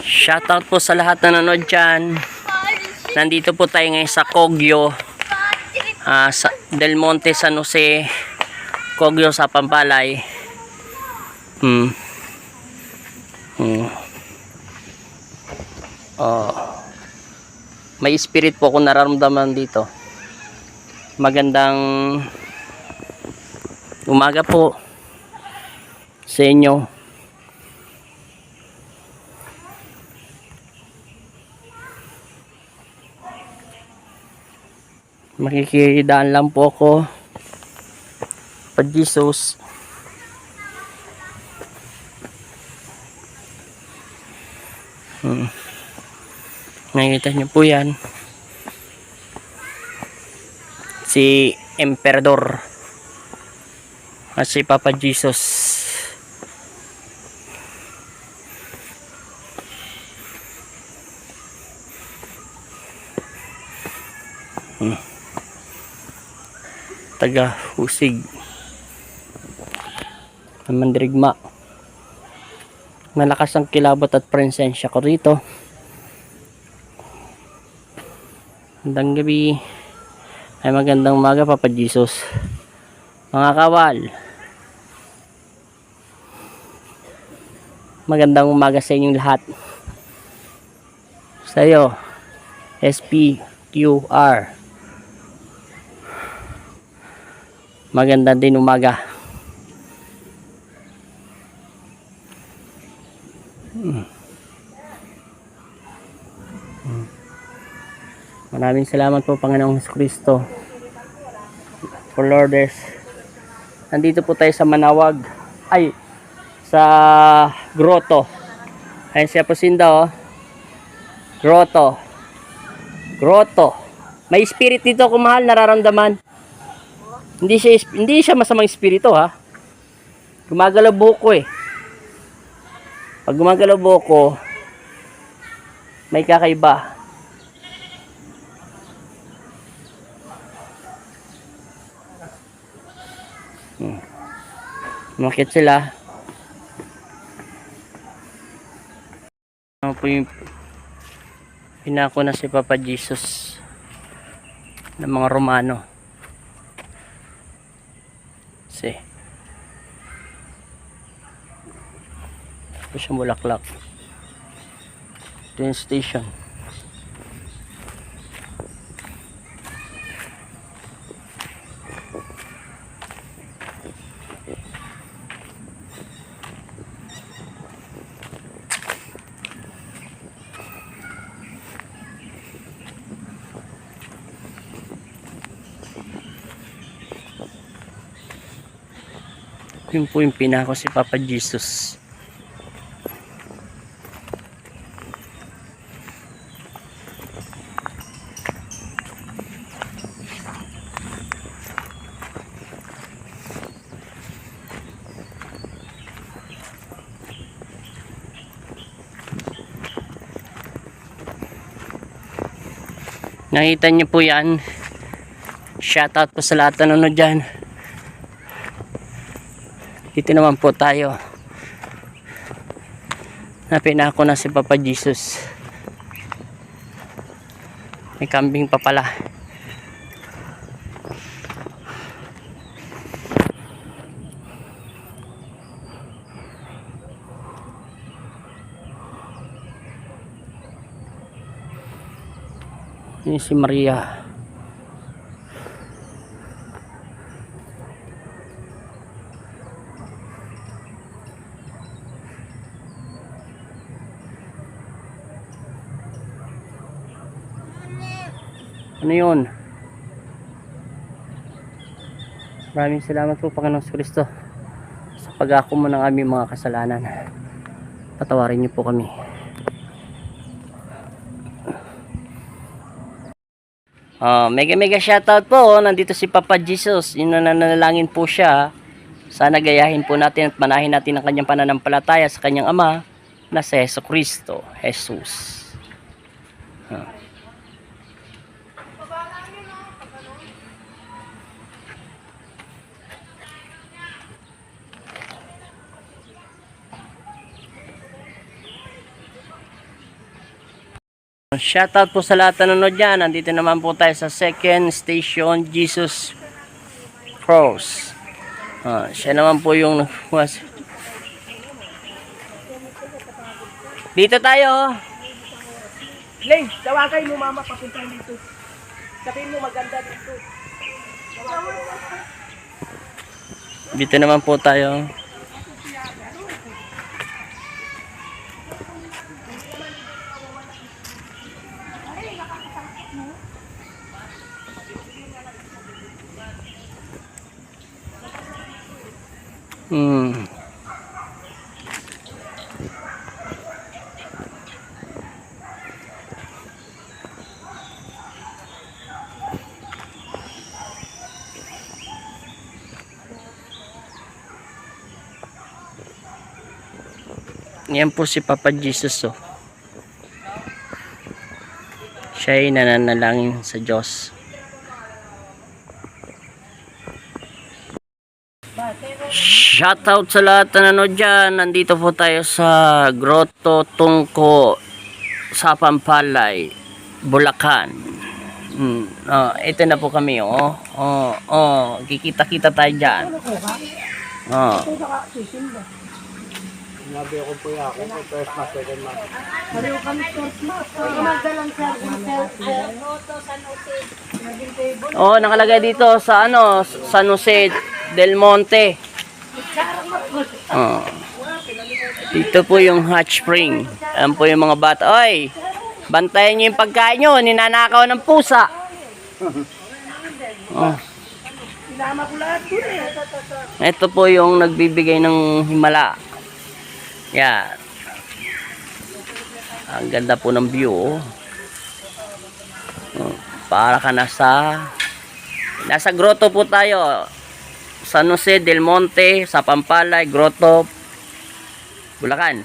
Shoutout po sa lahat na nanonood dyan. Nandito po tayo ngayon sa Kogyo, sa Del Monte, San Jose, Kogyo sa Pampalay. May spirit po kung nararamdaman dito. Magandang umaga po sa inyo. Makikidaan lang po ako pa Jesus. Nakikita niyo po yan, si Emperador at si Papa Jesus. Taga Husig ng Mandirigma. Malakas ang kilabot at presensya ko rito. Magandang gabi ay magandang umaga, Papa Jesus. Mga kawal, magandang umaga sa inyong lahat. Sa iyo, SPQR, maganda din umaga. Maraming salamat po, Panginoong Kristo, for Lourdes. Nandito po tayo sa Manawag, ay sa Grotto. Ayun siya po, Sinda, oh. Grotto. May spirit dito, kumahal, nararamdaman. Hindi siya masamang espiritu, ha. Gumagalaw buhok ko, eh. Pag gumagalaw buhok ko, may kakaiba. Umakyat sila. Ano po yung pinako na si Papa Jesus ng mga Romano. Ito siya, Bulaklak train station. Yun po yung pinako si Papa Jesus. Nakita niyo po yan. Shoutout po sa lahat na nanonood dyan. Dito naman po tayo. Napinako na si Papa Jesus. May kambing pa pala. Ini si Maria. Ano yun? Maraming salamat po, Panginoong Kristo, sa pag-ako mo ng aming mga kasalanan. Patawarin niyo po kami. Mega shoutout po. Nandito si Papa Jesus. Nananalangin po siya. Sana gayahin po natin at manahin natin ang kanyang pananampalataya sa kanyang ama na si Jesucristo. Jesus. Shoutout po sa lahat na nanonood dyan. Nandito naman po tayo sa second station, Jesus Cross. Siya naman po yung dito tayo. Lay, tawagay mo mama papunta dito. Sabihin mo maganda dito. Dito naman po tayo. Yan po si Papa Jesus, oh. Siya ay nananalangin sa Diyos. Shoutout sa lahat na nanonood dyan. Nandito po tayo sa Grotto Tungko sa Pampalay, Bulacan. Ito na po kami, oh. Kikita-kita tayo dyan. Sinabi ako po ako, first mass, second mass. Pareho kami first mass. Magdalang sa Nakalagay dito sa San Jose del Monte. Dito po yung hot spring. Ayan po yung mga bata. Oy, bantayan nyo yung pagkain nyo. Ninanakaw ng pusa. Ito po yung nagbibigay ng himala. Yan. Ang ganda po ng view. Para ka nasa grotto po tayo. San Jose del Monte sa Pampalay, Grotto, Bulacan.